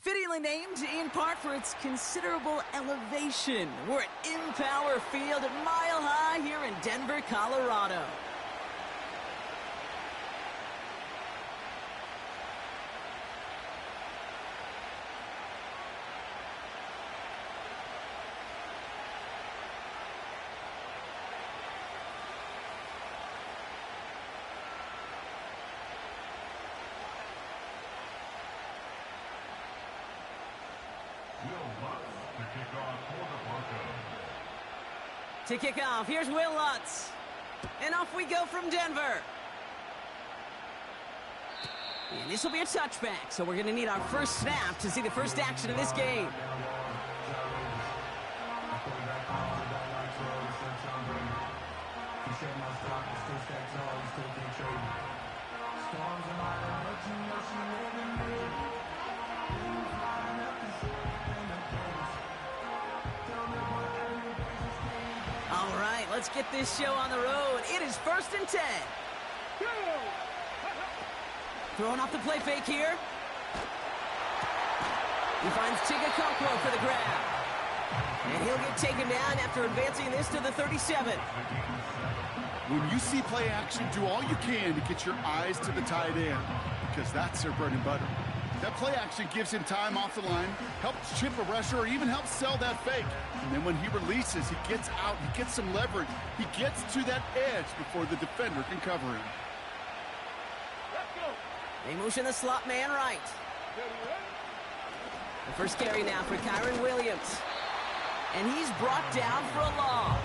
Fittingly named in part for its considerable elevation. We're at Empower Field at Mile High here in Denver, Colorado. To kick off, here's Will Lutz. And off we go from Denver. And this will be a touchback, so we're going to need our first snap to see the first action of this game. All right, let's get this show on the road. It is 1st and 10. Throwing off the play fake here. He finds Tigakokwo for the grab. And he'll get taken down after advancing this to the 37. When you see play action, do all you can to get your eyes to the tight end, because that's their bread and butter. That play action gives him time off the line, helps chip a rusher, or even helps sell that fake. And then when he releases, he gets out, he gets some leverage. He gets to that edge before the defender can cover him. They motion the slot man right. The first carry now for Kyren Williams. And he's brought down for a loss.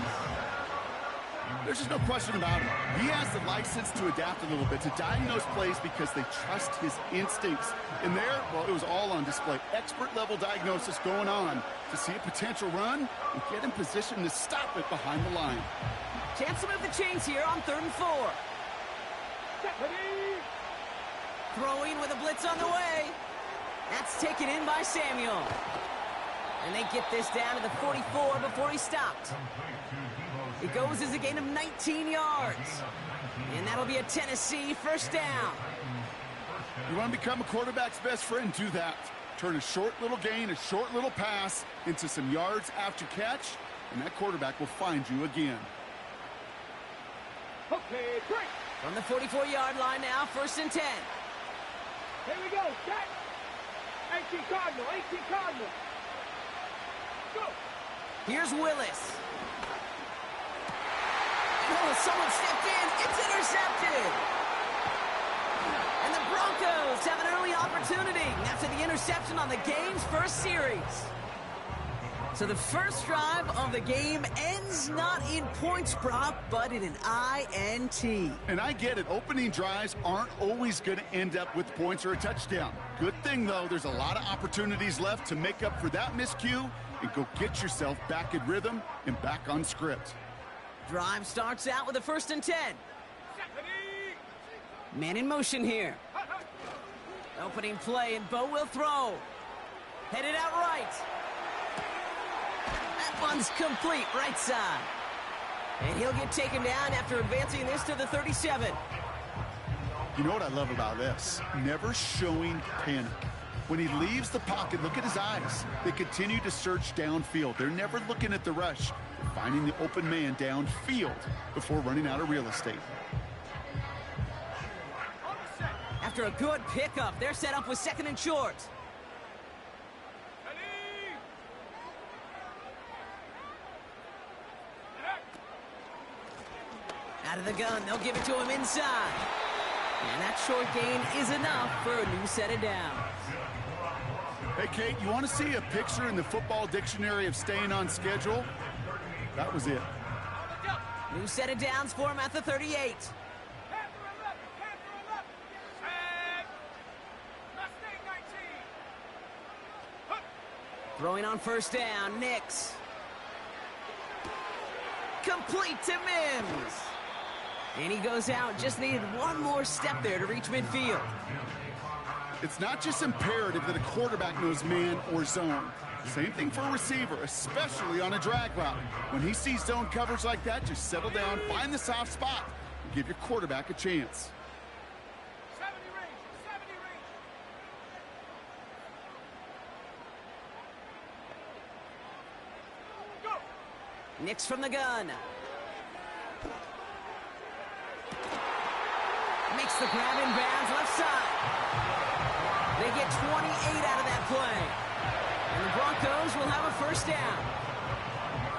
There's just no question about it. He has the license to adapt a little bit, to diagnose plays because they trust his instincts. And there, well, it was all on display. Expert-level diagnosis going on to see a potential run and get in position to stop it behind the line. Chance to move the chains here on 3rd and 4. Throwing with a blitz on the way. That's taken in by Samuel. And they get this down to the 44 before he stopped. It goes as a gain of 19 yards. And that'll be a Tennessee first down. You want to become a quarterback's best friend? Do that. Turn a short little gain, a short little pass into some yards after catch, and that quarterback will find you again. Okay, great. From the 44-yard line now, 1st and 10. Here we go, set. 18 Cardinal, 18 Cardinal. Go. Here's Willis. Oh, someone stepped in. It's intercepted. And the Broncos have an early opportunity after the interception on the game's first series. So the first drive of the game ends not in points, Brock, but in an INT. And I get it. Opening drives aren't always going to end up with points or a touchdown. Good thing, though, there's a lot of opportunities left to make up for that miscue and go get yourself back in rhythm and back on script. Drive starts out with a 1st and 10. Man in motion here. Opening play, and Bo will throw. Headed out right. That one's complete, right side. And he'll get taken down after advancing this to the 37. You know what I love about this? Never showing panic. When he leaves the pocket, look at his eyes. They continue to search downfield. They're never looking at the rush. They're finding the open man downfield before running out of real estate. After a good pickup, they're set up with 2nd and short. Out of the gun, they'll give it to him inside. And that short gain is enough for a new set of downs. Hey, Kate, you want to see a picture in the football dictionary of staying on schedule? That was it. New set of downs for him at the 38. Throwing on 1st down, Nix. Complete to Mims. And he goes out, just needed one more step there to reach midfield. It's not just imperative that a quarterback knows man or zone. Same thing for a receiver, especially on a drag route. When he sees zone coverage like that, just settle down, find the soft spot, and give your quarterback a chance. 70 range, 70 range. Nix from the gun. Makes the grab in bounds left side. They get 28 out of that play. And the Broncos will have a first down.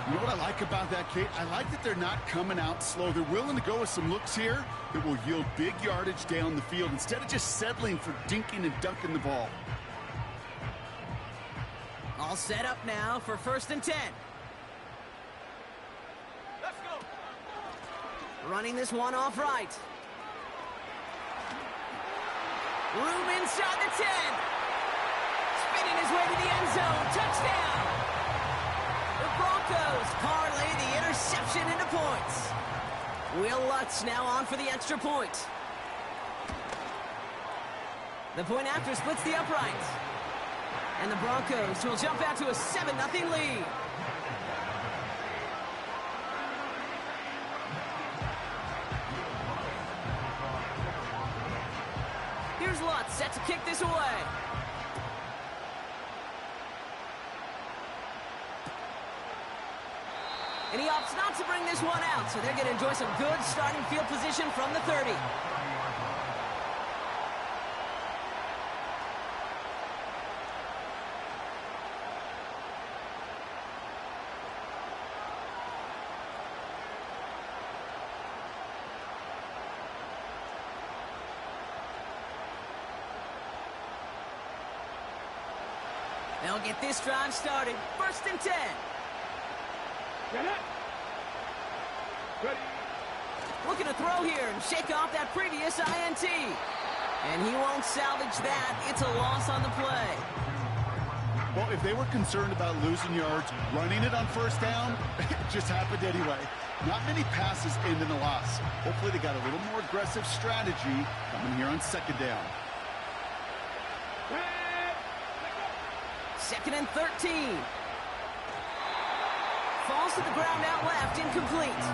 You know what I like about that, Kate? I like that they're not coming out slow. They're willing to go with some looks here that will yield big yardage down the field instead of just settling for dinking and dunking the ball. All set up now for 1st and 10. Let's go. Running this one off right. Room inside the 10. Spinning his way to the end zone. Touchdown. The Broncos parlay the interception into points. Will Lutz now on for the extra point. The point after splits the uprights. And the Broncos will jump out to a 7-0 lead. Here's Lutz set to kick this away. And he opts not to bring this one out, so they're going to enjoy some good starting field position from the 30. They'll get this drive started. 1st and 10. Get it. Ready. Looking to throw here and shake off that previous INT. And he won't salvage that. It's a loss on the play. Well, if they were concerned about losing yards, running it on 1st down, it just happened anyway. Not many passes end in a loss. Hopefully they got a little more aggressive strategy coming here on 2nd down. 2nd and 13. Falls to the ground out left, incomplete.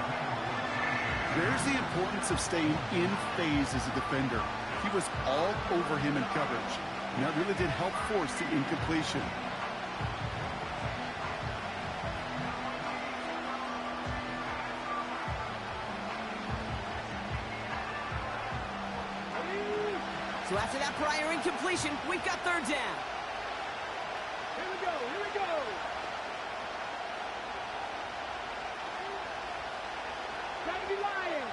There's the importance of staying in phase as a defender. He was all over him in coverage. And that really did help force the incompletion. So after that prior incompletion, we've got 3rd down. Here we go. Here we go. Gotta be lying.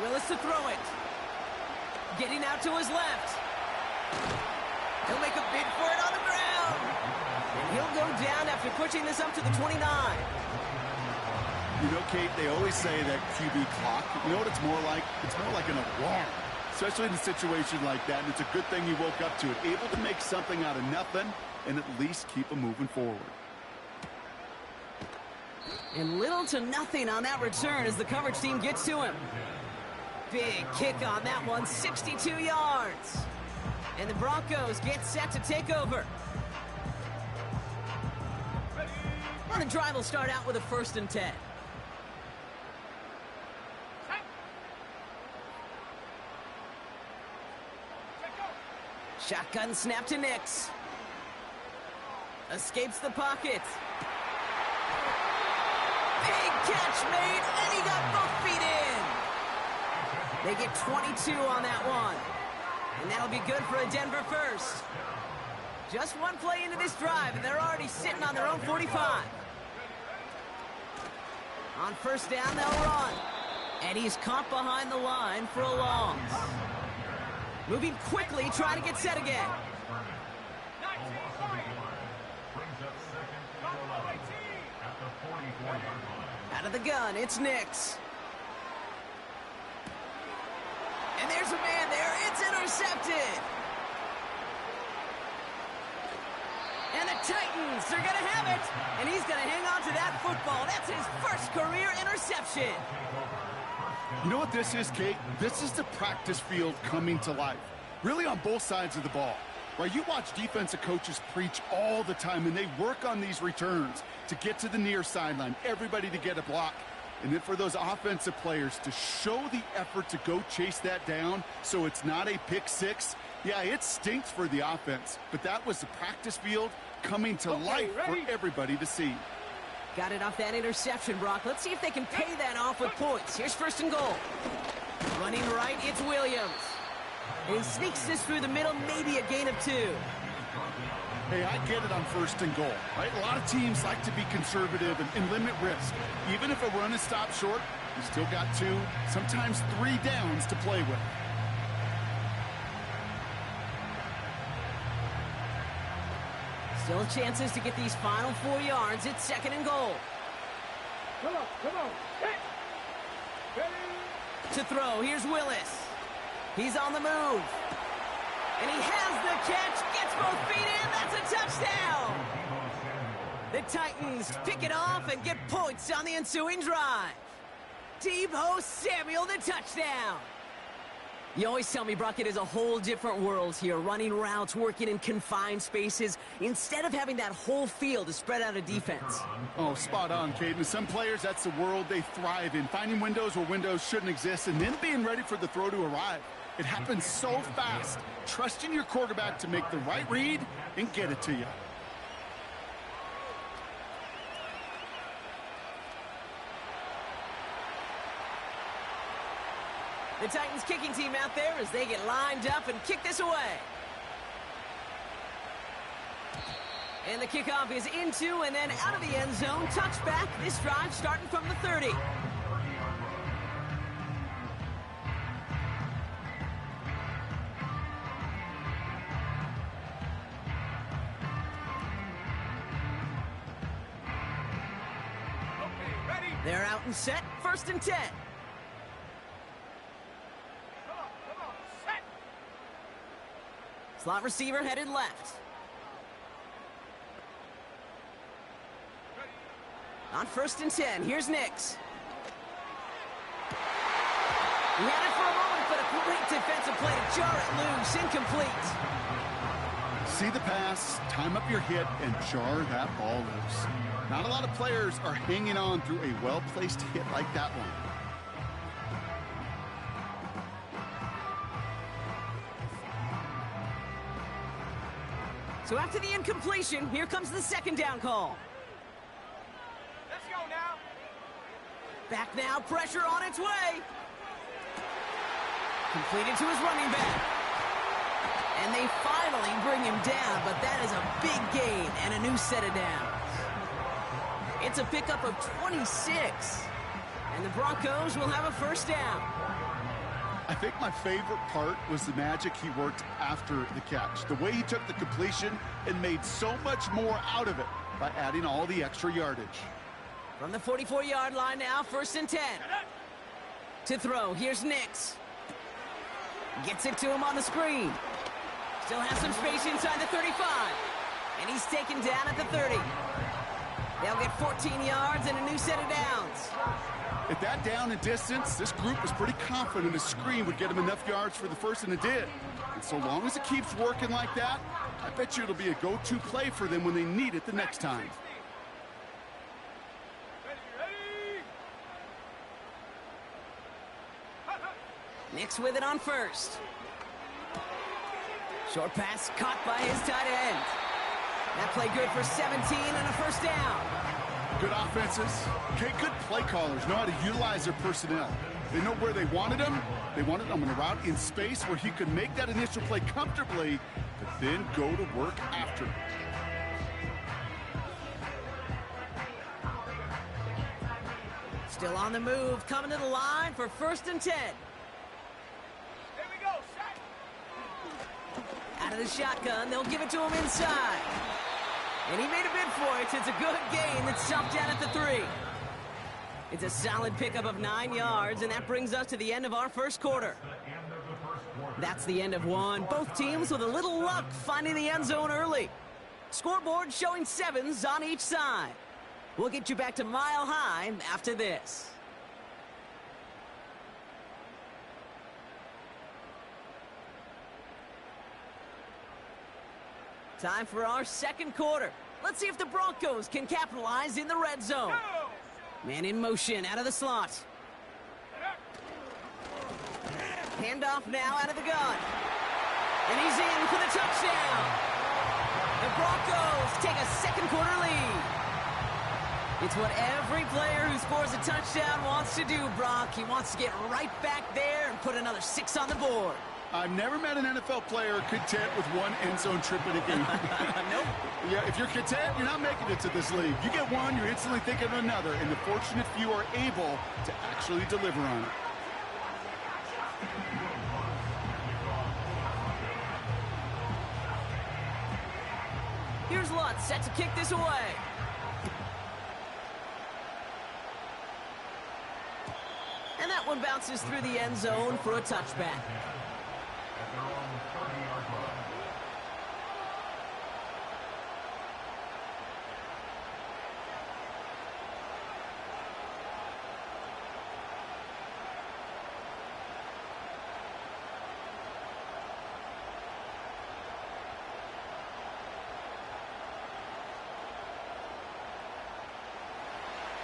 Willis to throw it. Getting out to his left. He'll make a bid for it on the ground. And he'll go down after pushing this up to the 29. You know, Kate, they always say that QB clock, you know what it's more like? It's more like an alarm, especially in a situation like that. And it's a good thing he woke up to it, able to make something out of nothing and at least keep him moving forward. And little to nothing on that return as the coverage team gets to him. Big kick on that one, 62 yards. And the Broncos get set to take over. And the drive will start out with a 1st and 10. Shotgun snap to Nix. Escapes the pocket. Big catch made, and he got both feet in. They get 22 on that one. And that'll be good for a Denver first. Just one play into this drive, and they're already sitting on their own 45. On 1st down, they'll run. And he's caught behind the line for a loss. Moving quickly, trying to get set again. Out of the gun, it's Nix. And there's a man there. It's intercepted. And the Titans are going to have it. And he's going to hang on to that football. That's his first career interception. You know what this is, Kate? This is the practice field coming to life. Really on both sides of the ball. Right? You watch defensive coaches preach all the time, and they work on these returns to get to the near sideline, everybody to get a block. And then for those offensive players to show the effort to go chase that down so it's not a pick six. Yeah, it stinks for the offense, but that was the practice field coming to life ready? for everybody to see. Got it off that interception, Brock. Let's see if they can pay that off with points. Here's first and goal. Running right, it's Williams. And he sneaks this through the middle, maybe a gain of 2. Hey, I get it on first and goal, right? A lot of teams like to be conservative and limit risk. Even if a run is stopped short, you still got 2, sometimes 3 downs to play with. Still chances to get these final 4 yards. It's second and goal. Come on. Hit. Ready. To throw, here's Willis. He's on the move. And he has the catch, gets both feet in, that's a touchdown! The Titans pick it off and get points on the ensuing drive. Deebo Samuel, the touchdown! You always tell me, Brock, it is a whole different world here, running routes, working in confined spaces, instead of having that whole field to spread out a defense. Oh, spot on, Caden. Some players, that's the world they thrive in, finding windows where windows shouldn't exist, and then being ready for the throw to arrive. It happens so fast. Trusting your quarterback to make the right read and get it to you. The Titans kicking team out there as they get lined up and kick this away. And the kickoff is into and then out of the end zone. Touchback. This drive starting from the 30. They're out and set. First and 10. Come on, set. Slot receiver headed left. On first and 10, here's Nix. He had it for a moment, but a great defensive play to jar it loose. Incomplete. See the pass, time up your hit, and jar that ball loose. Not a lot of players are hanging on through a well-placed hit like that one. So after the incompletion, here comes the second down call. Let's go now. Back now, pressure on its way. Completed to his running back. And they finally bring him down, but that is a big gain and a new set of downs. It's a pickup of 26. And the Broncos will have a first down. I think my favorite part was the magic he worked after the catch. The way he took the completion and made so much more out of it by adding all the extra yardage. From the 44-yard line now, first and 10. To throw, here's Nix. Gets it to him on the screen. Still has some space inside the 35. And he's taken down at the 30. They'll get 14 yards and a new set of downs. At that down and distance, this group was pretty confident a screen would get him enough yards for the first, and it did. And so long as it keeps working like that, I bet you it'll be a go-to play for them when they need it the next time. Nix with it on first. Short pass caught by his tight end. That play good for 17 and a first down. Good offenses. Okay, good play callers know how to utilize their personnel. They know where they wanted him. They wanted him on a route in space where he could make that initial play comfortably, but then go to work after. Still on the move, coming to the line for first and 10. Here we go, set. Out of the shotgun, they'll give it to him inside. And he made a bid for it. It's a good gain that's stopped down at the 3. It's a solid pickup of 9 yards, and that brings us to the end of our first quarter. That's the end of one. Both teams with a little luck finding the end zone early. Scoreboard showing 7s on each side. We'll get you back to Mile High after this. Time for our second quarter. Let's see if the Broncos can capitalize in the red zone. Man in motion out of the slot. Handoff now out of the gun. And he's in for the touchdown. The Broncos take a second quarter lead. It's what every player who scores a touchdown wants to do, Brock. He wants to get right back there and put another 6 on the board. I've never met an NFL player content with one end zone trip in a game. Nope. Yeah, if you're content, you're not making it to this league. You get one, you're instantly thinking of another, and the fortunate few are able to actually deliver on it. Here's Lutz set to kick this away. And that one bounces through the end zone for a touchback.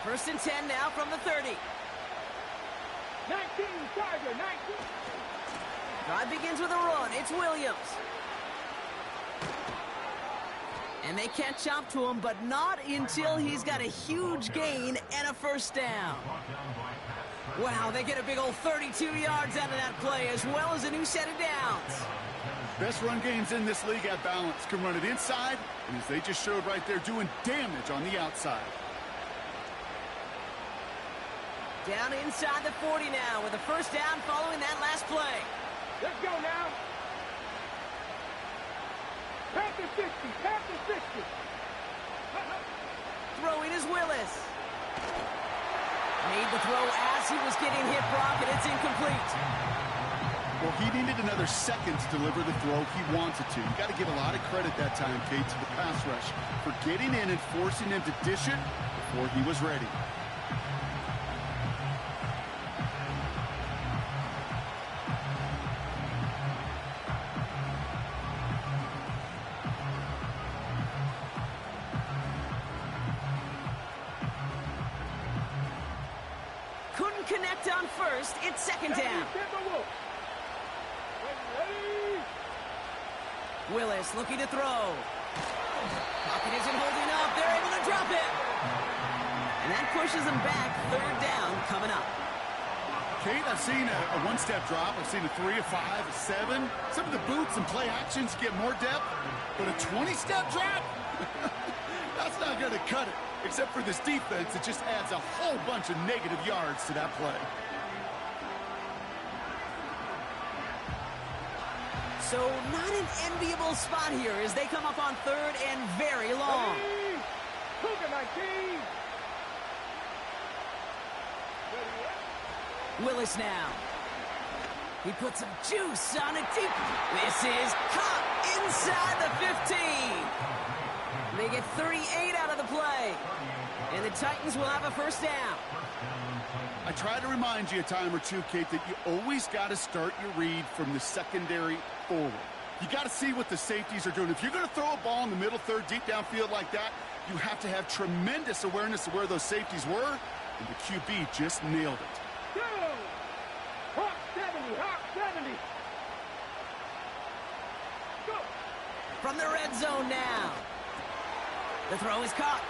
First and 10 now from the 30. 19, Tiger, 19. Drive begins with a run. It's Williams. And they catch up to him, but not until he's got a huge gain and a first down. Wow, they get a big old 32 yards out of that play, as well as a new set of downs. Best run games in this league at balance. Can run it inside, and as they just showed right there, doing damage on the outside. Down inside the 40 now with a first down following that last play. Let's go now. Panther 60, Panther 60. Throwing is Willis. Made the throw as he was getting hit, Brock, and it's incomplete. Well, he needed another second to deliver the throw he wanted to. You got to give a lot of credit that time, Kate, to the pass rush for getting in and forcing him to dish it before he was ready. Couldn't connect on first. It's second down. Willis looking to throw. Pocket isn't holding up. They're able to drop it. And that pushes them back. Third down coming up. Kate, I've seen a one-step drop. I've seen a 3, a 5, a 7. Some of the boots and play actions get more depth, but a 20-step drop? That's not going to cut it. Except for this defense, it just adds a whole bunch of negative yards to that play. So not an enviable spot here as they come up on third and very long. Cougar 19. Willis now. He puts some juice on it deep. This is caught inside the 15. They get 38 out of the play. And the Titans will have a first down. I try to remind you a time or two, Kate, that you always got to start your read from the secondary forward. You got to see what the safeties are doing. If you're going to throw a ball in the middle third, deep downfield like that, you have to have tremendous awareness of where those safeties were, and the QB just nailed it. Go! Hawk 70, Hawk 70. Go! From the red zone now. The throw is caught.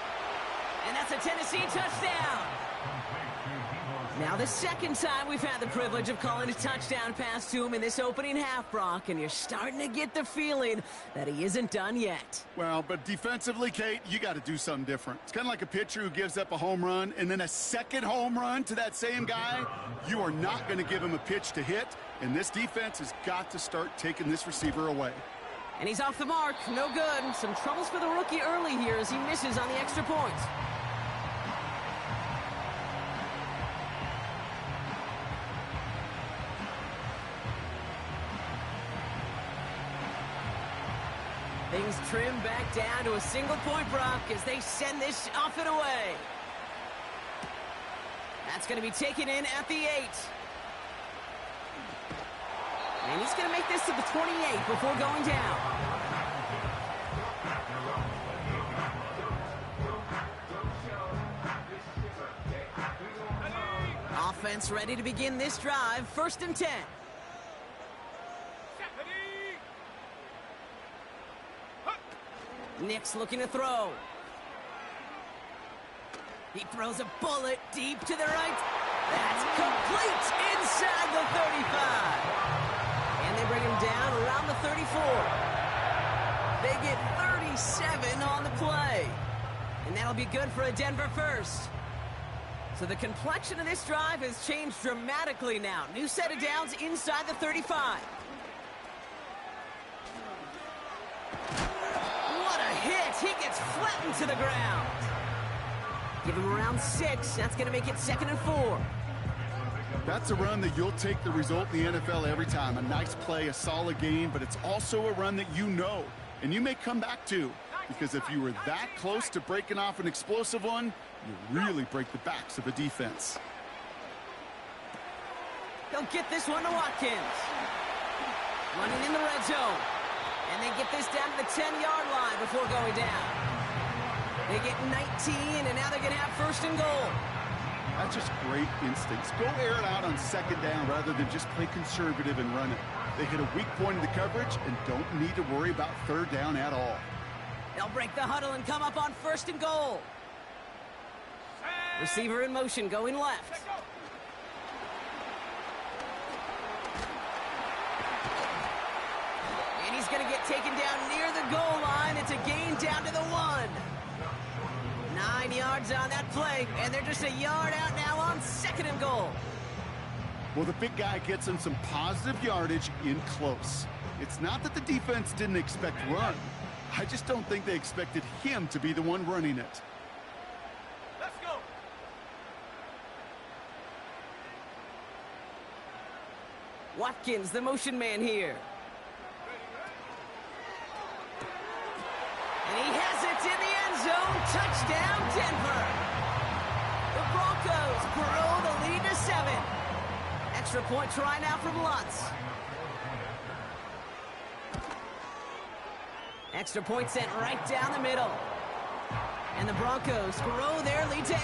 And that's a Tennessee touchdown. Now the second time we've had the privilege of calling a touchdown pass to him in this opening half, Brock, and you're starting to get the feeling that he isn't done yet. Well, but defensively, Kate, you got to do something different. It's kind of like a pitcher who gives up a home run and then a second home run to that same guy. You are not going to give him a pitch to hit, and this defense has got to start taking this receiver away. And he's off the mark. No good. Some troubles for the rookie early here as he misses on the extra point. Things trim back down to a single point, Brock, as they send this off and away. That's going to be taken in at the 8. And he's going to make this to the 28 before going down. Offense ready to begin this drive. First and 10. Nick's looking to throw. He throws a bullet deep to the right. That's complete inside the 35. And they bring him down around the 34. They get 37 on the play. And that'll be good for a Denver first. So the complexion of this drive has changed dramatically now. New set of downs inside the 35. What a hit! He gets flattened to the ground. Give him around 6. That's going to make it 2nd and 4. That's a run that you'll take the result in the NFL every time. A nice play, a solid game, but it's also a run that you know, and you may come back to, because if you were that close to breaking off an explosive one, you really break the backs of a defense. They'll get this one to Watkins. Running in the red zone. And they get this down to the 10-yard line before going down. They get 19, and now they're going to have 1st and goal. That's just great instincts. Go air it out on 2nd down rather than just play conservative and run it. They hit a weak point in the coverage and don't need to worry about 3rd down at all. They'll break the huddle and come up on 1st and goal. Receiver in motion, going left. And he's going to get taken down near the goal line. It's a gain down to the 1. 9 yards on that play, and they're just a yard out now on 2nd and goal. Well, the big guy gets him some positive yardage in close. It's not that the defense didn't expect run. I just don't think they expected him to be the one running it. Let's go. Watkins, the motion man here. And he has it in the end zone. Touchdown, Denver. The Broncos grow the lead to 7. Extra point try now from Lutz. Extra point sent right down the middle. And the Broncos grow their lead to 8.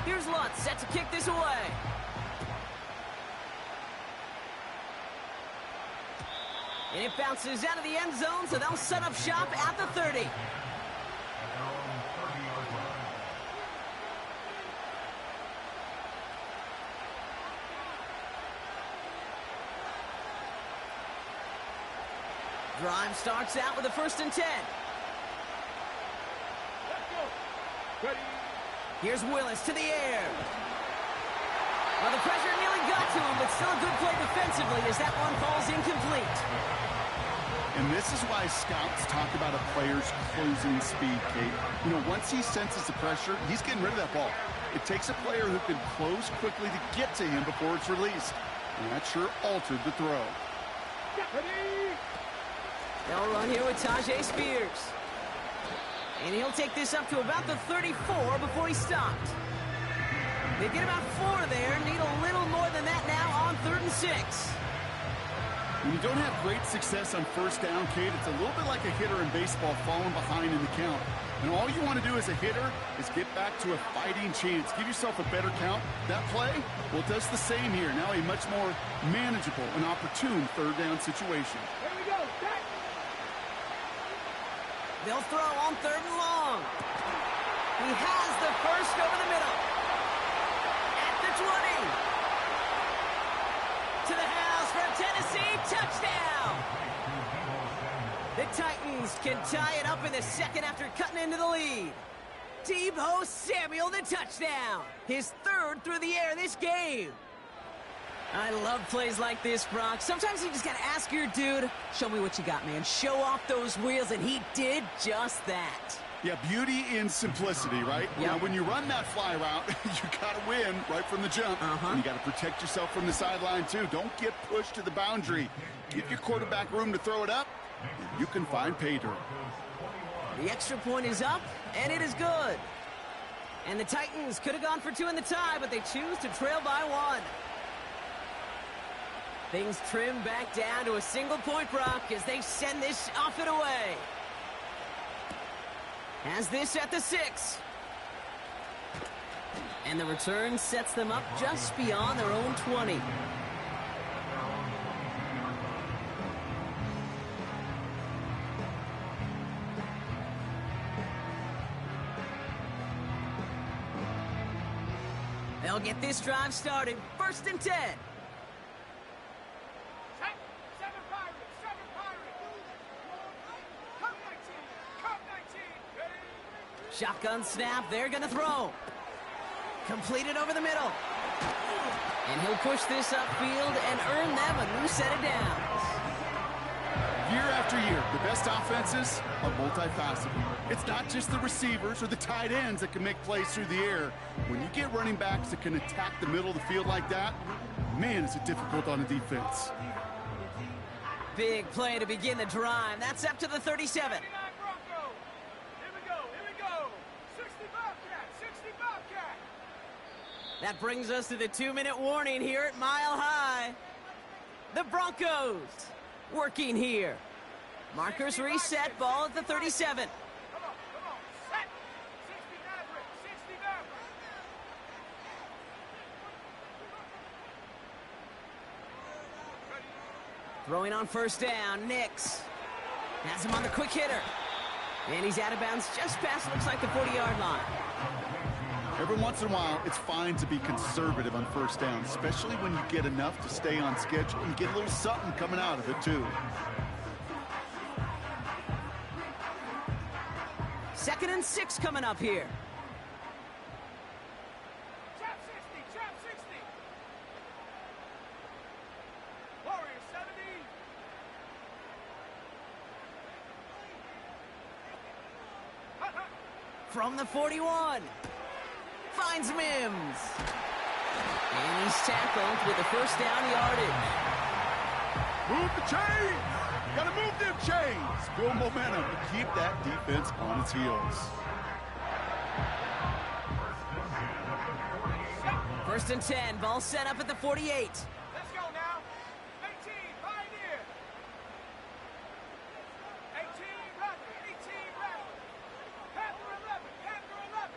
Here's Lutz, set to kick this away. And it bounces out of the end zone, so they'll set up shop at the 30. Drive starts out with a 1st and 10. Let's go. Ready. Here's Willis to the air. Well, the pressure nearly got to him, but still a good play defensively as that one falls incomplete. And this is why scouts talk about a player's closing speed, Kate. You know, once he senses the pressure, he's getting rid of that ball. It takes a player who can close quickly to get to him before it's released. And that sure altered the throw. Ready. They'll run here with Tajay Spears. And he'll take this up to about the 34 before he stopped. They get about 4 there, need a little more than that now on 3rd and 6. When you don't have great success on 1st down, Kate, it's a little bit like a hitter in baseball falling behind in the count. And all you want to do as a hitter is get back to a fighting chance. Give yourself a better count. That play, well, it does the same here. Now a much more manageable and opportune 3rd down situation. Here we go. Set. They'll throw on 3rd and long. He has the first over the middle. At the 20. To the house for a Tennessee touchdown. The Titans can tie it up in the 2nd after cutting into the lead. Deebo Samuel, the touchdown. His 3rd through the air this game. I love plays like this, Brock. Sometimes you just got to ask your dude, show me what you got, man. Show off those wheels, and he did just that. Yeah, beauty in simplicity, right? Yep. Now, when you run that fly route, you got to win right from the jump. And you got to protect yourself from the sideline, too. Don't get pushed to the boundary. Give your quarterback room to throw it up, and you can find pay dirt. The extra point is up, and it is good. And the Titans could have gone for 2 in the tie, but they choose to trail by 1. Things trim back down to a single point, Brock, as they send this off and away. Has this at the 6. And the return sets them up just beyond their own 20. They'll get this drive started. 1st and 10. Seven Pirates, seven Pirates. Come 19, come 19. Ready? Shotgun snap. They're going to throw. Completed over the middle. And he'll push this upfield and earn them a new set of downs. Year after year, the best offenses are multifaceted. It's not just the receivers or the tight ends that can make plays through the air. When you get running backs that can attack the middle of the field like that, man, is it difficult on the defense. Big play to begin the drive. That's up to the 37. 39 Broncos. Here we go. 60 Bobcat, 60 Bobcat. That brings us to the 2-minute warning here at Mile High. The Broncos working here. Markers reset, ball at the 37. Come on, set. 60 Maverick, 60 Maverick. Throwing on 1st down, Nix has him on the quick hitter. And he's out of bounds just past, looks like the 40-yard line. Every once in a while, it's fine to be conservative on 1st down, especially when you get enough to stay on schedule and get a little something coming out of it, too. 2nd and 6 coming up here. Trap 60, trap 60. Warriors 70. From the 41. Finds Mims. And he's tackled with the 1st down yardage. Move the chains! Gotta move them chains! Build momentum to keep that defense on its heels. 1st and 10, ball set up at the 48. Let's go now. 18, Pioneer. 18, Raptor, 18, Raptor. Panther 11, Panther 11.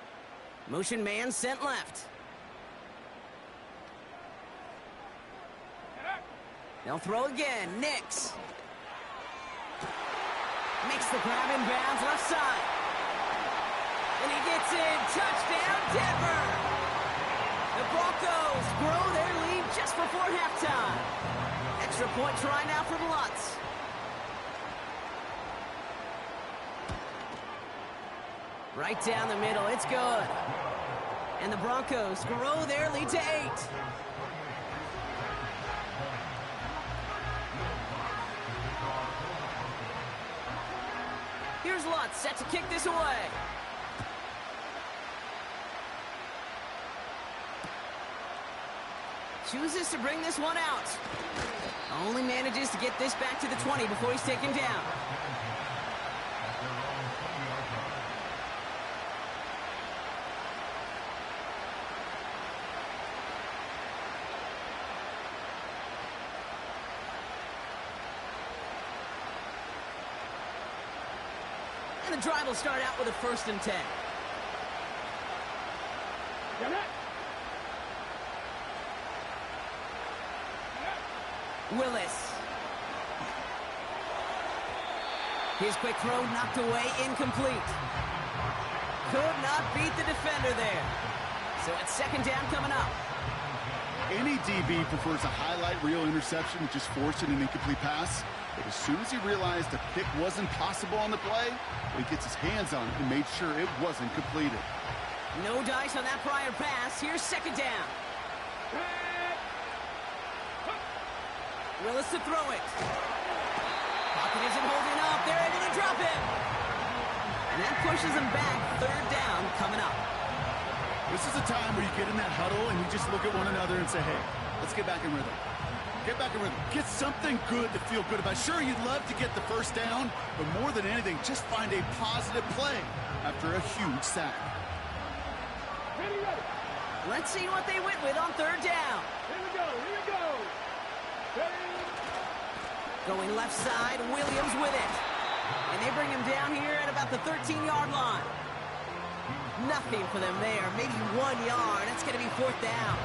Motion man sent left. They'll throw again. Nix makes the grab in bounds left side. And he gets in. Touchdown, Denver. The Broncos grow their lead just before halftime. Extra point try now for the Lutz. Right down the middle. It's good. And the Broncos grow their lead to 8. Here's Lutz, set to kick this away. Chooses to bring this one out. Only manages to get this back to the 20 before he's taken down. And the drive will start out with a 1st and 10. Willis. His quick throw knocked away, incomplete. Could not beat the defender there. So it's 2nd down coming up. Any DB prefers a highlight reel interception to just forcing an incomplete pass. But as soon as he realized a pick wasn't possible on the play, he gets his hands on it and made sure it wasn't completed. No dice on that prior pass. Here's 2nd down. Willis to throw it. Pocket isn't holding up. They're able to drop it. And that pushes him back. 3rd down coming up. This is a time where you get in that huddle and you just look at one another and say, hey, let's get back in rhythm. Get back in rhythm. Get something good to feel good about. Sure, you'd love to get the 1st down, but more than anything, just find a positive play after a huge sack. Let's see what they went with on 3rd down. Here we go. Ready? Going left side, Williams with it. And they bring him down here at about the 13-yard line. nothing for them there. Maybe 1 yard. It's going to be fourth down.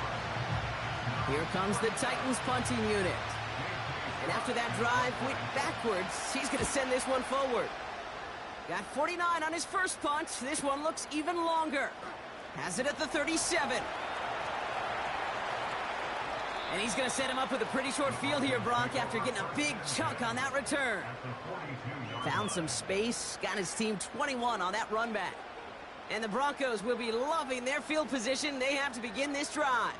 Here comes the Titans punting unit. And after that drive went backwards, he's going to send this one forward. Got 49 on his first punt. This one looks even longer. Has it at the 37. And he's going to set him up with a pretty short field here, Bronk, after getting a big chunk on that return. Found some space, got his team 21 on that run back. And the Broncos will be loving their field position. They have to begin this drive.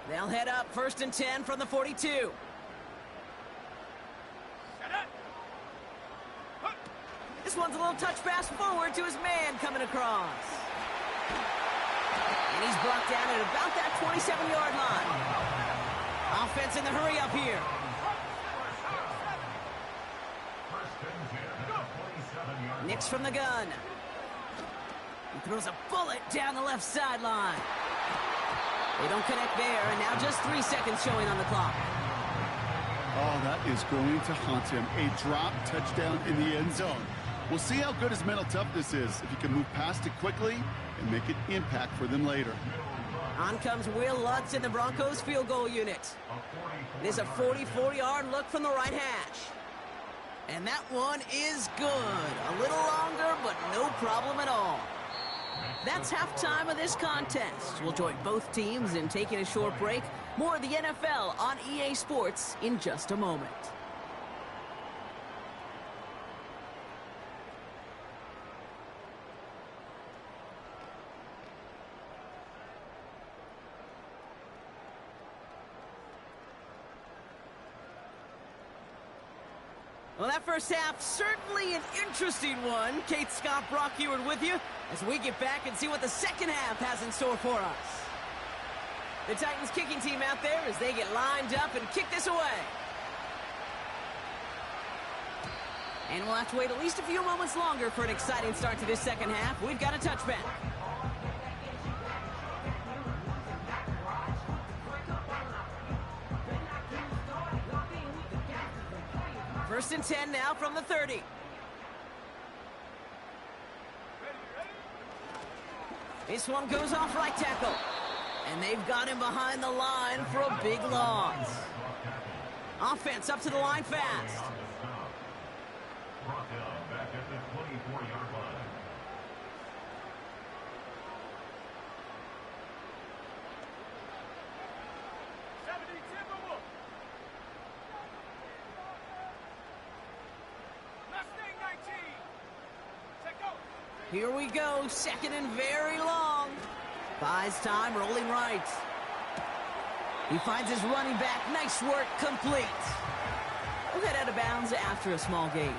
They'll head up 1st and 10 from the 42. This one's a little touch pass forward to his man coming across. And he's brought down at about that 27-yard line. Offense in the hurry up here. Nix from the gun. He throws a bullet down the left sideline. They don't connect there, and now just 3 seconds showing on the clock. Oh, that is going to haunt him. A drop touchdown in the end zone. We'll see how good his mental toughness is if he can move past it quickly and make an impact for them later. On comes Will Lutz in the Broncos field goal unit. It is a 44-yard look from the right hash. And that one is good. A little longer, but no problem at all. That's halftime of this contest. We'll join both teams in taking a short break. More of the NFL on EA Sports in just a moment. Well, that first half, certainly an interesting one. Kate Scott, Brock Eward with you as we get back and see what the second half has in store for us. The Titans kicking team out there as they get lined up and kick this away. And we'll have to wait at least a few moments longer for an exciting start to this second half. We've got a touchback. First and 10 now from the 30. This one goes off right tackle. And they've got him behind the line for a big loss. Offense up to the line fast. Back at the 24-yard line. Here we go, second and very long. Buys time, rolling right. He finds his running back. Nice work, complete. We'll head out of bounds after a small gain.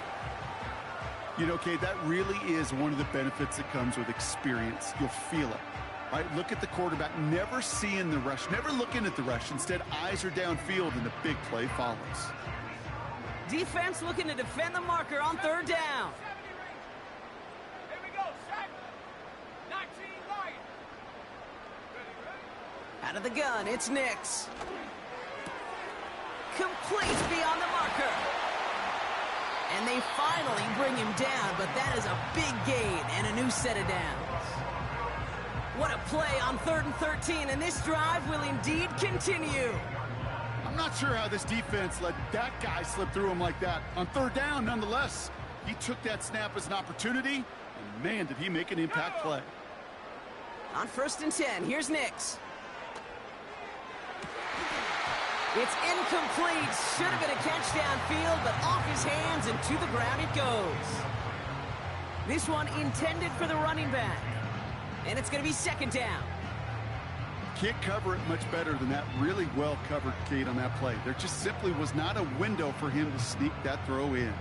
You know, Kate, that really is one of the benefits that comes with experience. You'll feel it. All right, look at the quarterback, never seeing the rush, never looking at the rush. Instead, eyes are downfield, and the big play follows. Defense looking to defend the marker on third down. Out of the gun, it's Nix. Complete beyond the marker. And they finally bring him down, but that is a big gain and a new set of downs. What a play on 3rd and 13, and this drive will indeed continue. I'm not sure how this defense let that guy slip through him like that. On third down, nonetheless, he took that snap as an opportunity, and man, did he make an impact play. On 1st and 10, here's Nix. It's incomplete. Should have been a catch downfield, but off his hands and to the ground it goes. This one intended for the running back. And it's going to be 2nd down. Can't cover it much better than that. Really well covered, Kate, on that play. There just simply was not a window for him to sneak that throw in.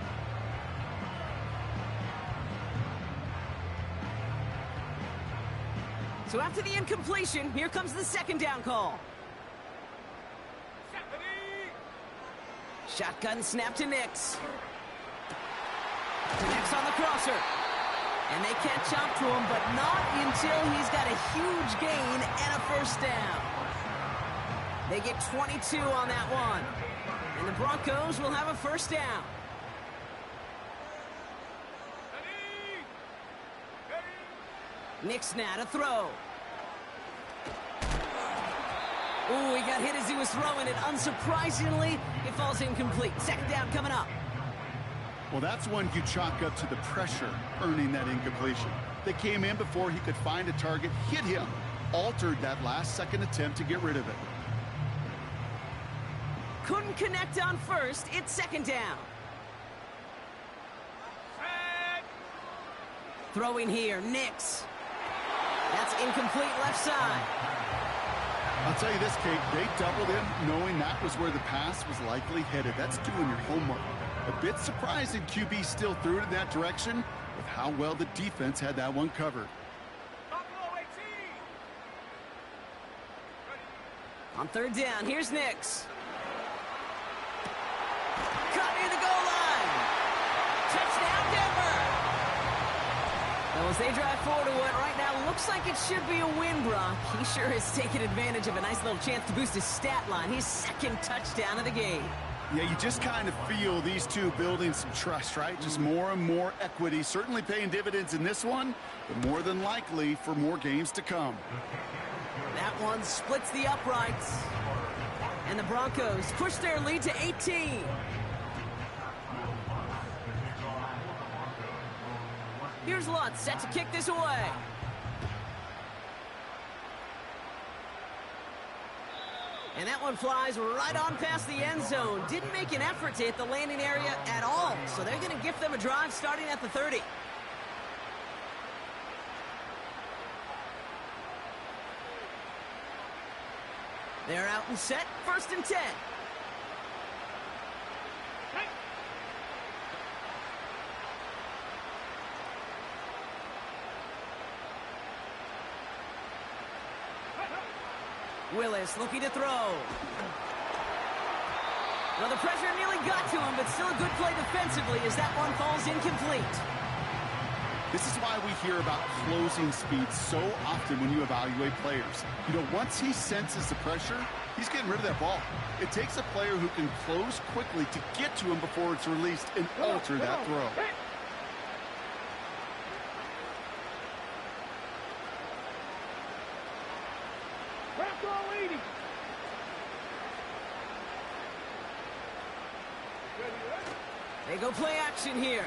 So after the incompletion, here comes the 2nd down call. Shotgun snap to Nix. Nix on the crosser. And they catch up to him, but not until he's got a huge gain and a 1st down. They get 22 on that one. And the Broncos will have a first down. Nick's now to throw. Ooh, he got hit as he was throwing it. Unsurprisingly, it falls incomplete. Second down coming up. Well, that's one you chalk up to the pressure earning that incompletion. They came in before he could find a target, hit him, altered that last-second attempt to get rid of it. Couldn't connect on first. It's second down. Throwing here, Nix. That's incomplete left side. I'll tell you this, Kate, they doubled him knowing that was where the pass was likely headed. That's doing your homework. A bit surprising QB still threw it in that direction with how well the defense had that one covered. On third down, here's Nix. Cut near the goal line. Touchdown, Denver. Well, as they drive forward to what right now looks like it should be a win, Brock. He sure has taken advantage of a nice little chance to boost his stat line. His second touchdown of the game. Yeah, you just kind of feel these two building some trust, right? Just more and more equity. Certainly paying dividends in this one, but more than likely for more games to come. That one splits the uprights. And the Broncos push their lead to 18. Here's Lutz set to kick this away. And that one flies right on past the end zone. Didn't make an effort to hit the landing area at all. So they're going to gift them a drive starting at the 30. They're out and set. First and 10. Willis looking to throw. Well, the pressure nearly got to him, but still a good play defensively as that one falls incomplete. This is why we hear about closing speed so often when you evaluate players. You know, once he senses the pressure, he's getting rid of that ball. It takes a player who can close quickly to get to him before it's released and alter that throw. They go play action here.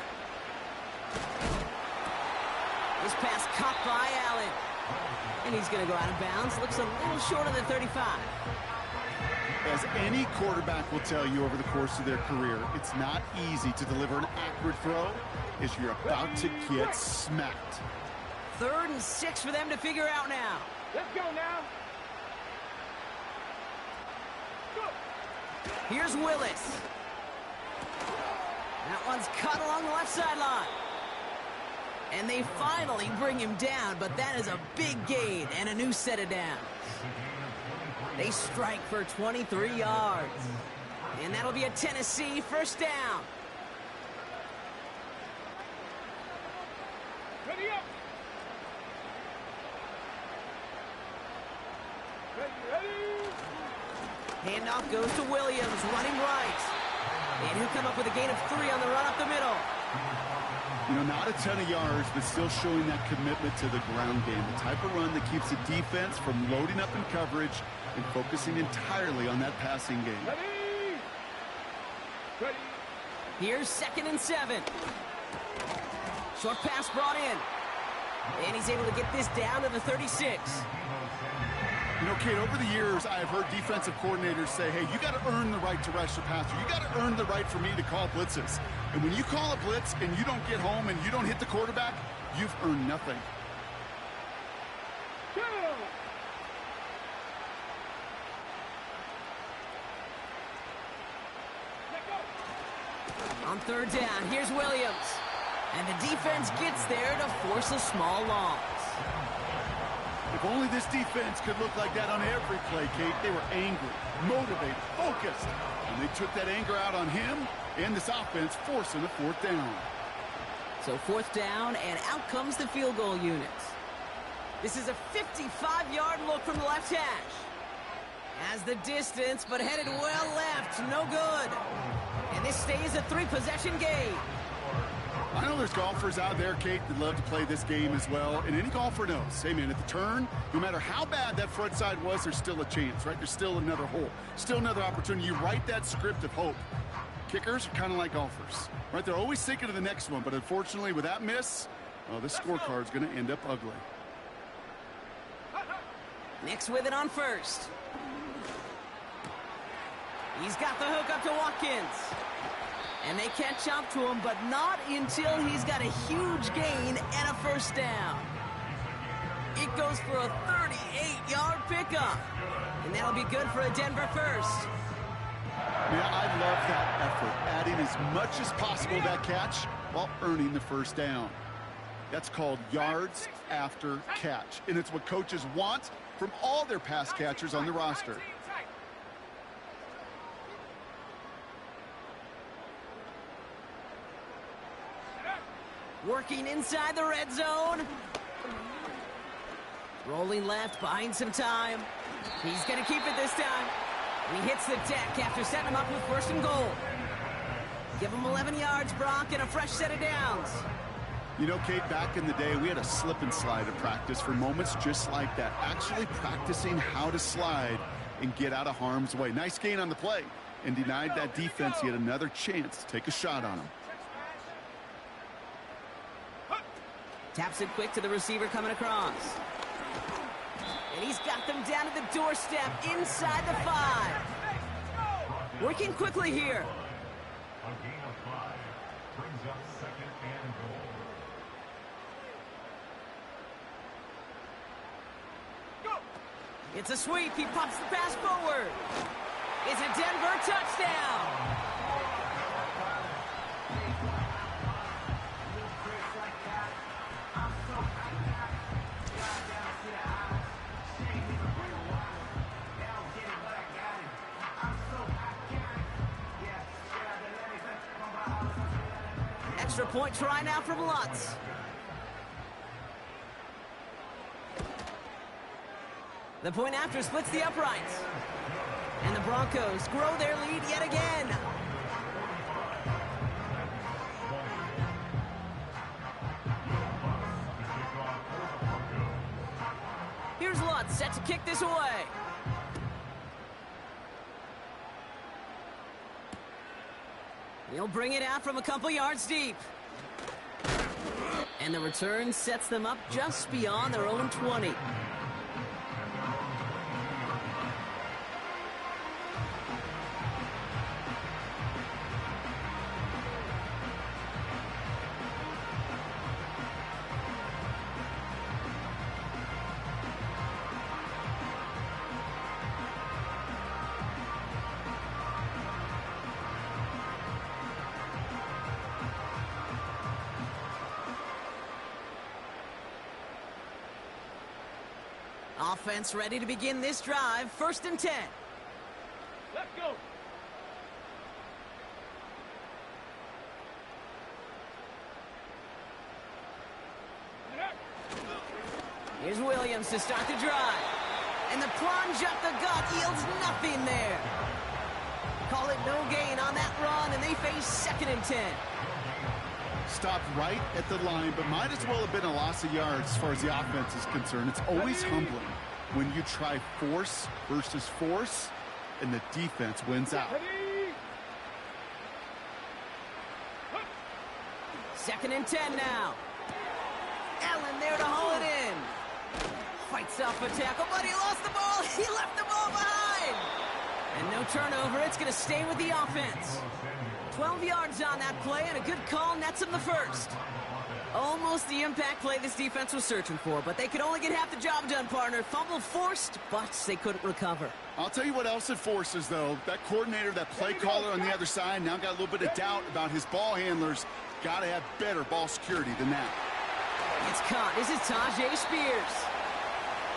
This pass caught by Allen. And he's going to go out of bounds. Looks a little short of the 35. As any quarterback will tell you over the course of their career, it's not easy to deliver an accurate throw as you're about to get smacked. 3rd and 6 for them to figure out now. Let's go now. Here's Willis. That one's cut along the left sideline. And they finally bring him down, but that is a big gain and a new set of downs. They strike for 23 yards. And that'll be a Tennessee first down. Ready up. Ready. Handoff goes to Williams, running right. And he'll come up with a gain of 3 on the run up the middle. You know, not a ton of yards, but still showing that commitment to the ground game. The type of run that keeps the defense from loading up in coverage and focusing entirely on that passing game. Ready. Ready. Here's 2nd and 7. Short pass brought in. And he's able to get this down to the 36. You know, Kate, over the years, I've heard defensive coordinators say, hey, you got to earn the right to rush the passer. You got to earn the right for me to call blitzes. And when you call a blitz and you don't get home and you don't hit the quarterback, you've earned nothing. Go. On 3rd down, here's Williams. And the defense gets there to force a small loss. If only this defense could look like that on every play, Kate. They were angry, motivated, focused. And they took that anger out on him and this offense, forcing a 4th down. So 4th down, and out comes the field goal unit. This is a 55-yard look from the left hash. Has the distance, but headed well left. No good. And this stays a 3-possession game. I know there's golfers out there, Kate, that love to play this game as well. And any golfer knows, hey, man, at the turn, no matter how bad that front side was, there's still a chance, right? There's still another hole, still another opportunity. You write that script of hope. Kickers are kind of like golfers, right? They're always thinking of the next one. But unfortunately, with that miss, this scorecard's going to end up ugly. Nix with it on first. He's got the hook up to Watkins. And they catch up to him, but not until he's got a huge gain and a first down. It goes for a 38-yard pickup. And that'll be good for a Denver first. Yeah, I love that effort, adding as much as possible to that catch while earning the first down. That's called yards after catch, and it's what coaches want from all their pass catchers on the roster. Working inside the red zone. Rolling left, buying some time. He's going to keep it this time. And he hits the deck after setting him up with first and goal. Give him 11 yards, Brock, and a fresh set of downs. You know, Kate, back in the day, we had a slip and slide of practice for moments just like that. Actually practicing how to slide and get out of harm's way. Nice gain on the play, and denied that defense yet another chance to take a shot on him. Taps it quick to the receiver coming across. And he's got them down to the doorstep inside the 5. Working quickly here. A gain of 5 brings up second and goal. It's a sweep. He pops the pass forward. It's a Denver touchdown. Extra point try now from Lutz. The point after splits the uprights. And the Broncos grow their lead yet again. Here's Lutz set to kick this away. He'll bring it out from a couple yards deep. And the return sets them up just beyond their own 20. Offense ready to begin this drive. 1st and 10. Let's go. Here's Williams to start the drive. And the plunge up the gut yields nothing there. Call it no gain on that run, and they face 2nd and 10. Stopped right at the line, but might as well have been a loss of yards as far as the offense is concerned. It's always humbling when you try force versus force, and the defense wins out. 2nd and 10 now. Allen there to haul it in. Fights off a tackle, but he lost the ball. He left the ball behind. And no turnover. It's going to stay with the offense. 12 yards on that play, and a good call nets him the first. Almost the impact play this defense was searching for, but they could only get half the job done, partner. Fumble forced, but they couldn't recover. I'll tell you what else it forces, though. That coordinator, that play caller on the other side, now got a little bit of doubt about his ball handlers. Got to have better ball security than that. It's caught. This is Tajay Spears.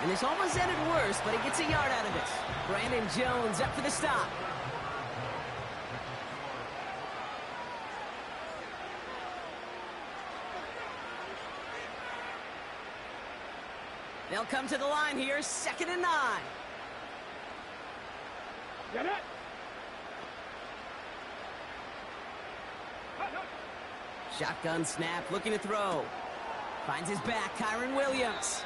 And this almost ended worse, but he gets a yard out of it. Brandon Jones up for the stop. They'll come to the line here, 2nd and 9. Get it? Shotgun snap, looking to throw. Finds his back, Kyron Williams.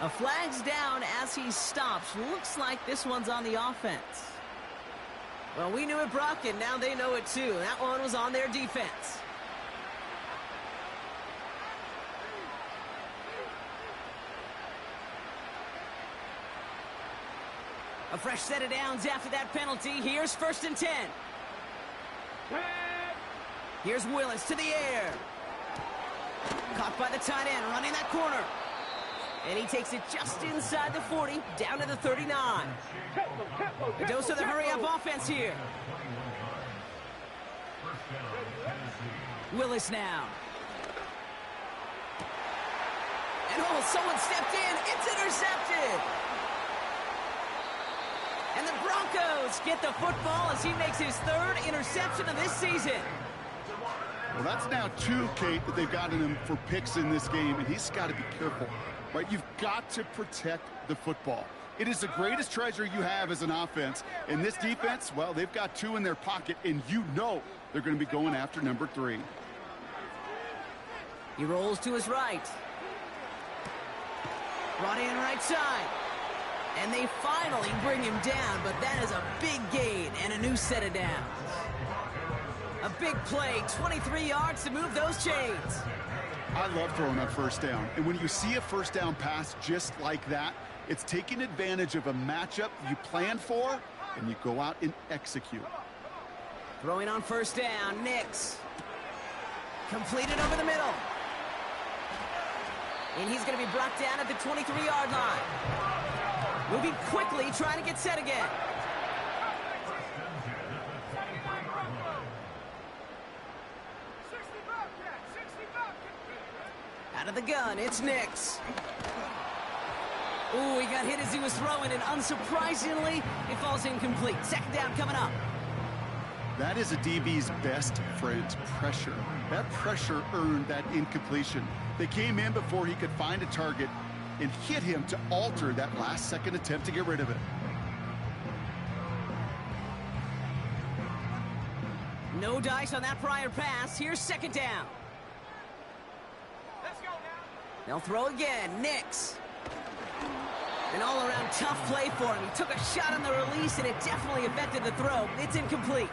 A flag's down as he stops. Looks like this one's on the offense. Well, we knew it, Brock, and now they know it too. That one was on their defense. A fresh set of downs after that penalty. Here's 1st and 10. Here's Willis to the air. Caught by the tight end, running that corner. And he takes it just inside the 40, down to the 39. A dose of the hurry-up offense here. Willis now. And oh, someone stepped in. It's intercepted. And the Broncos get the football as he makes his 3rd interception of this season. Well, that's now 2, Kate, that they've gotten him for picks in this game, and he's got to be careful, right? You've got to protect the football. It is the greatest treasure you have as an offense. And this defense, well, they've got 2 in their pocket, and you know they're going to be going after number 3. He rolls to his right. Brought in right side. And they finally bring him down, but that is a big gain and a new set of downs. A big play, 23 yards to move those chains. I love throwing on 1st down. And when you see a 1st down pass just like that, it's taking advantage of a matchup you planned for, and you go out and execute. Throwing on 1st down, Nix. Completed over the middle. And he's going to be brought down at the 23-yard line. Moving quickly, trying to get set again. Out of the gun, it's Nix. Ooh, he got hit as he was throwing, and unsurprisingly, it falls incomplete. 2nd down coming up. That is a DB's best friend, pressure. That pressure earned that incompletion. They came in before he could find a target and hit him to alter that last-second attempt to get rid of it. No dice on that prior pass. Here's 2nd down. Let's go now. They'll throw again. Nix. An all-around tough play for him. He took a shot on the release, and it definitely affected the throw. It's incomplete.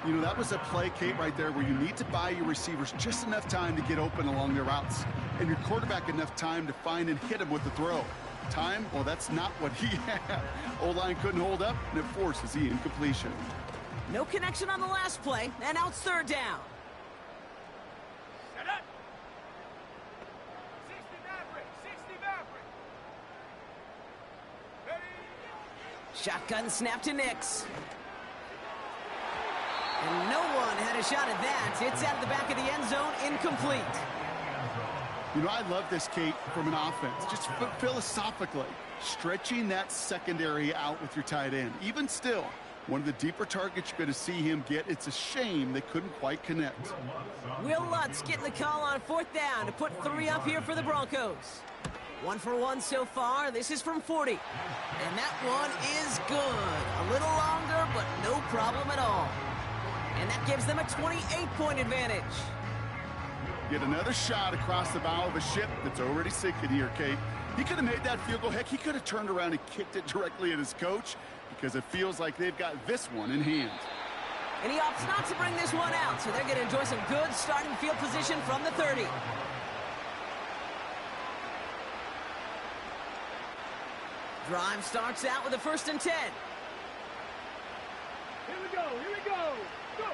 You know, that was a play, Kate, right there where you need to buy your receivers just enough time to get open along their routes, and your quarterback enough time to find and hit him with the throw. Time? Well, that's not what he had. O-line couldn't hold up, and it forces the incompletion. No connection on the last play, and now it's 3rd down. Set up. 60 Maverick. 60 Maverick. Ready? Shotgun snap to Nix. And no one had a shot at that. It's out of the back of the end zone, incomplete. You know, I love this, Kate, from an offense. Just philosophically, stretching that secondary out with your tight end. Even still, one of the deeper targets you're going to see him get. It's a shame they couldn't quite connect. Will Lutz getting the call on 4th down to put 3 up here for the Broncos. 1 for 1 so far. This is from 40. And that one is good. A little longer, but no problem at all. And that gives them a 28-point advantage. Get another shot across the bow of a ship that's already sinking here, Kate. He could have made that field goal. Heck, he could have turned around and kicked it directly at his coach, because it feels like they've got this one in hand. And he opts not to bring this one out, so they're going to enjoy some good starting field position from the 30. Drive starts out with a 1st and 10. Here we go. Here we go. Go.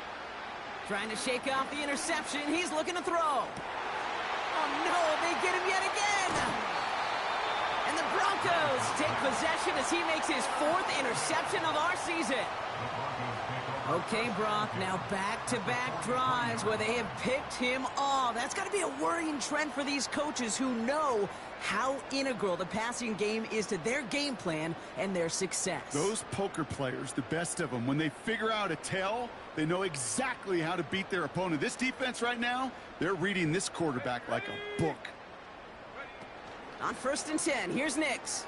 Trying to shake off the interception. He's looking to throw. Oh, no, they get him yet again. And the Broncos take possession as he makes his 4th interception of our season. Okay, Brock, now back-to-back drives where they have picked him off. That's got to be a worrying trend for these coaches who know how integral the passing game is to their game plan and their success. Those poker players, the best of them, when they figure out a tell, they know exactly how to beat their opponent. This defense right now, they're reading this quarterback like a book. On 1st and 10, here's Nix.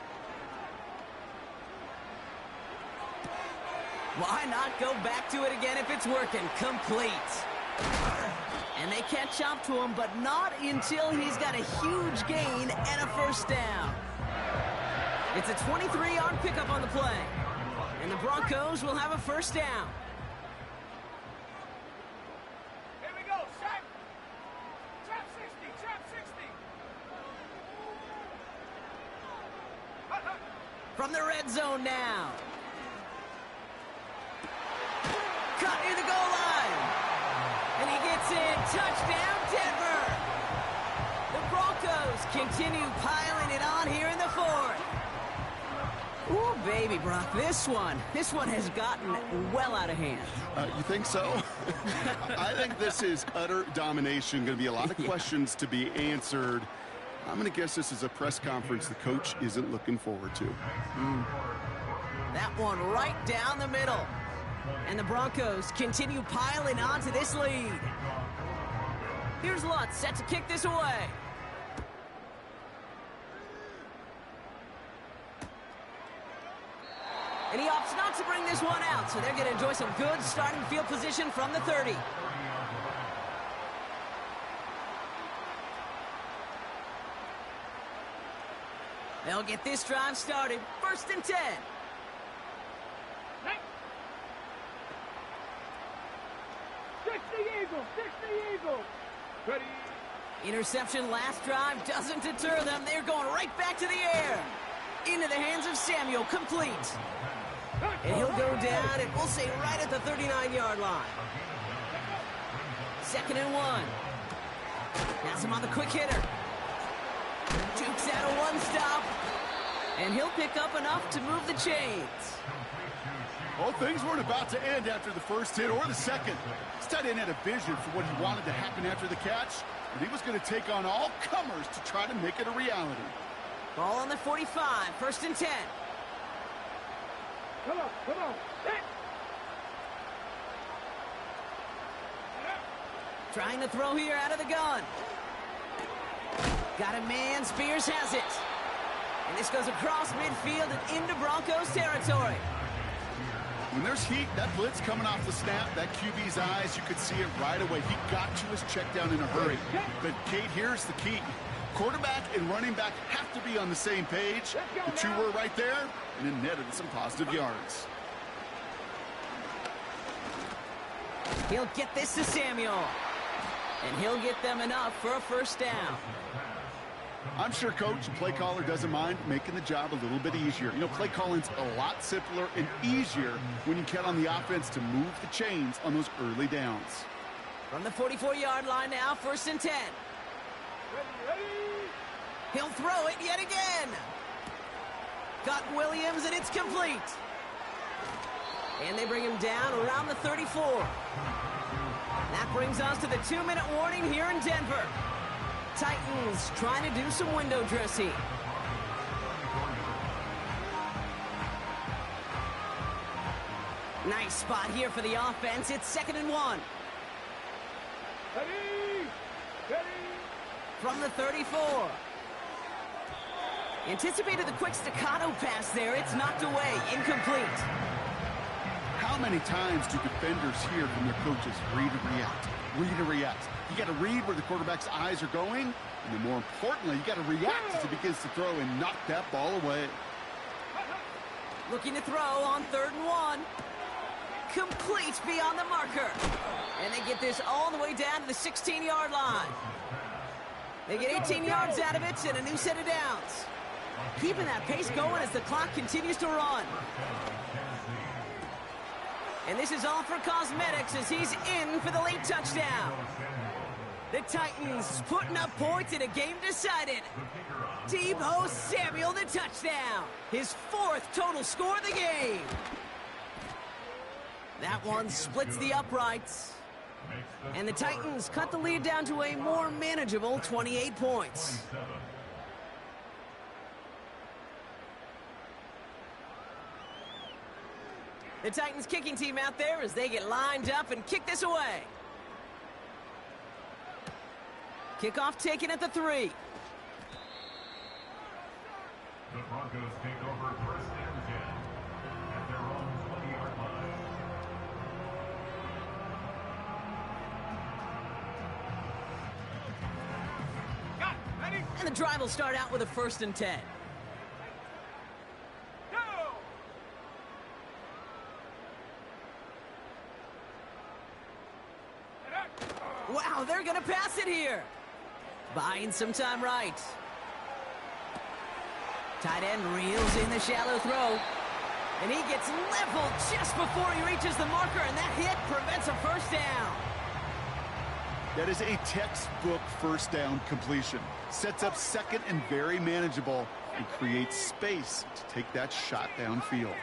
Why not go back to it again if it's working? Complete. And they catch up to him, but not until he's got a huge gain and a first down. It's a 23-yard pickup on the play. And the Broncos will have a first down. Here we go, Shaq. Trap 60, trap 60. Hut, hut. From the red zone now. Cut near the goal line. And he gets in. Touchdown, Denver. The Broncos continue piling it on here in the fourth. Ooh, baby, Brock, this one has gotten well out of hand. You think so? I think this is utter domination. Going to be a lot of questions to be answered. I'm going to guess this is a press conference the coach isn't looking forward to. That one right down the middle. And the Broncos continue piling on to this lead. Here's Lutz set to kick this away. And he opts not to bring this one out, so they're going to enjoy some good starting field position from the 30. They'll get this drive started. 1st and 10. Hey. 60 Eagles, 60 Eagles. Ready. Interception last drive doesn't deter them. They're going right back to the air. Into the hands of Samuel, complete. And he'll go down, and we'll say right at the 39-yard line. 2nd and 1. Has him on the quick hitter. Jukes out a one-stop. And he'll pick up enough to move the chains. Well, things weren't about to end after the first hit or the second. This tight end had a vision for what he wanted to happen after the catch, and he was going to take on all comers to try to make it a reality. Ball on the 45, 1st and 10. Come on, come on. Hey. Trying to throw here out of the gun. Got a man, Spears has it. And this goes across midfield and into Broncos territory. When there's heat, that blitz coming off the snap, that QB's eyes, you could see it right away. He got to his check down in a hurry. But, Kate, here's the key. Quarterback and running back have to be on the same page. The two were right there, and it netted some positive yards. He'll get this to Samuel. And he'll get them enough for a first down. I'm sure coach and play caller doesn't mind making the job a little bit easier. You know, play calling's a lot simpler and easier when you count on the offense to move the chains on those early downs. From the 44-yard line now, 1st and 10. Ready. He'll throw it yet again. Got Williams, and it's complete. And they bring him down around the 34. That brings us to the 2-minute warning here in Denver. Titans trying to do some window dressing. Nice spot here for the offense. It's 2nd and 1. Ready. From the 34. Anticipated the quick staccato pass there. It's knocked away. Incomplete. How many times do defenders hear from their coaches, read and react, read and react? You got to read where the quarterback's eyes are going, and then more importantly, you got to react as he begins to throw and knock that ball away. Looking to throw on 3rd and 1. Complete beyond the marker. And they get this all the way down to the 16-yard line. They get 18 yards out of it and a new set of downs. Keeping that pace going as the clock continues to run. And this is all for cosmetics as he's in for the late touchdown. The Titans putting up points in a game decided. Deebo Samuel, the touchdown. His 4th total score of the game. That one splits the uprights. And the Titans cut the lead down to a more manageable 28 points. The Titans kicking team out there as they get lined up and kick this away. Kickoff taken at the 3. The Broncos take over 1st and 10 at their own 20-yard line. And the drive will start out with a 1st and 10. Go! And up. Wow, they're going to pass it here. Buying some time right. Tight end reels in the shallow throw. And he gets leveled just before he reaches the marker, and that hit prevents a 1st down. That is a textbook 1st down completion. Sets up 2nd and very manageable and creates space to take that shot downfield.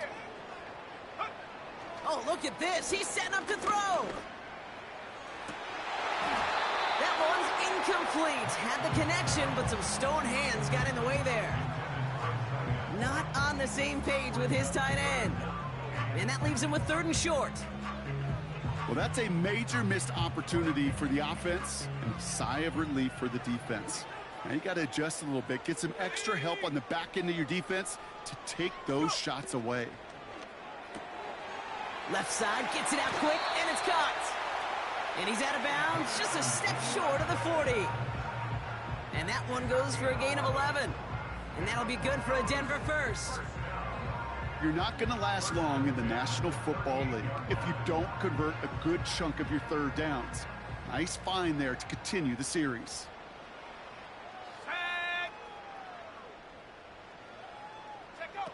Oh, look at this. He's setting up to throw. That one's incomplete. Had the connection, but some stone hands got in the way there. Not on the same page with his tight end. And that leaves him with 3rd and short. Well, that's a major missed opportunity for the offense and a sigh of relief for the defense. Now you got to adjust a little bit, get some extra help on the back end of your defense to take those shots away. Left side gets it out quick, and it's caught. And he's out of bounds, just a step short of the 40. And that one goes for a gain of 11. And that'll be good for a Denver 1st. You're not going to last long in the National Football League if you don't convert a good chunk of your 3rd downs. Nice find there to continue the series. Set. Set, go.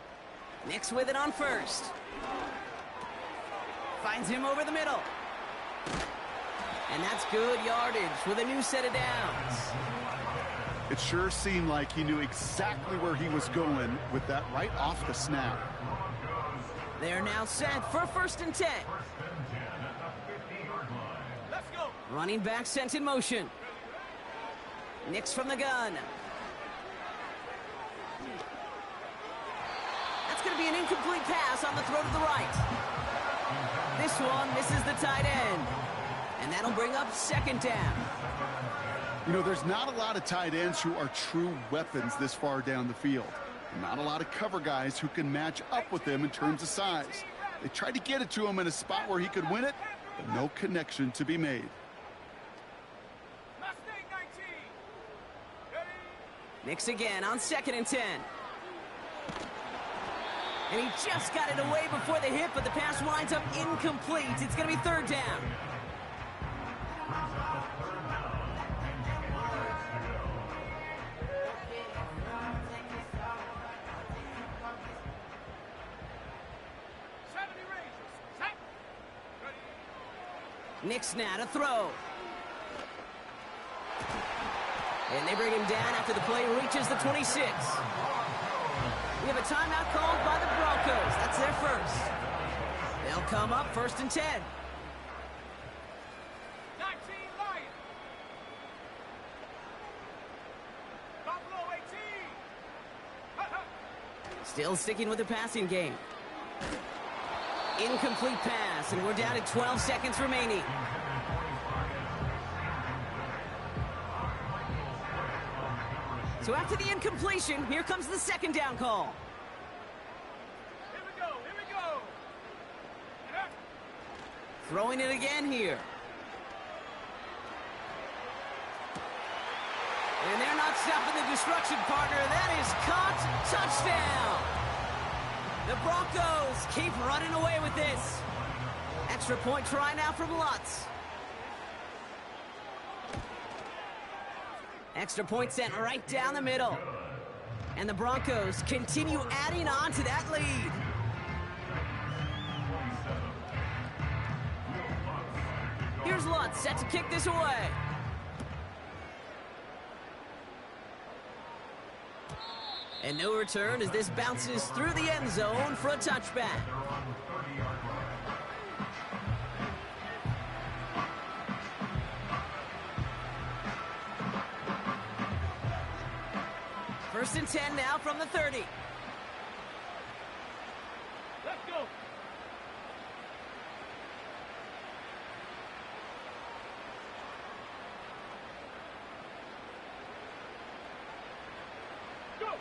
Nix with it on 1st. Finds him over the middle. And that's good yardage with a new set of downs. It sure seemed like he knew exactly where he was going with that right off the snap. They're now set for 1st and 10. Let's go. Running back sent in motion. Nix from the gun. That's going to be an incomplete pass on the throw to the right. This one misses the tight end. And that'll bring up 2nd down. You know, there's not a lot of tight ends who are true weapons this far down the field. Not a lot of cover guys who can match up with them in terms of size. They tried to get it to him in a spot where he could win it, but no connection to be made. Mustang 19. Ready? Nix again on 2nd and 10. And he just got it away before the hit, but the pass winds up incomplete. It's going to be 3rd down. Nix now to throw. And they bring him down after the play reaches the 26. We have a timeout called by the Broncos. That's their 1st. They'll come up 1st and 10. 19 Lions. Buffalo 18. Still sticking with the passing game. Incomplete pass, and we're down to 12 seconds remaining. So after the incompletion, here comes the 2nd down call. Here we go. Here we go. And up. Throwing it again here. And they're not stopping the destruction, partner. That is caught. Touchdown. The Broncos keep running away with this. Extra point try now from Lutz. Extra point sent right down the middle. And the Broncos continue adding on to that lead. Here's Lutz set to kick this away. And no return as this bounces through the end zone for a touchback. First and 10 now from the 30. Let's go. Go.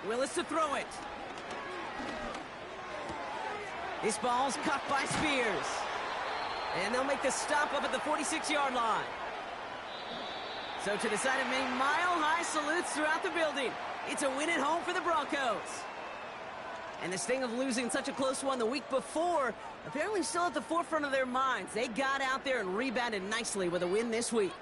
Willis to throw it. This ball's cut by Spears. And they'll make the stop up at the 46-yard line. So to the side of many mile-high salutes throughout the building, it's a win at home for the Broncos. And the sting of losing such a close one the week before, apparently still at the forefront of their minds. They got out there and rebounded nicely with a win this week.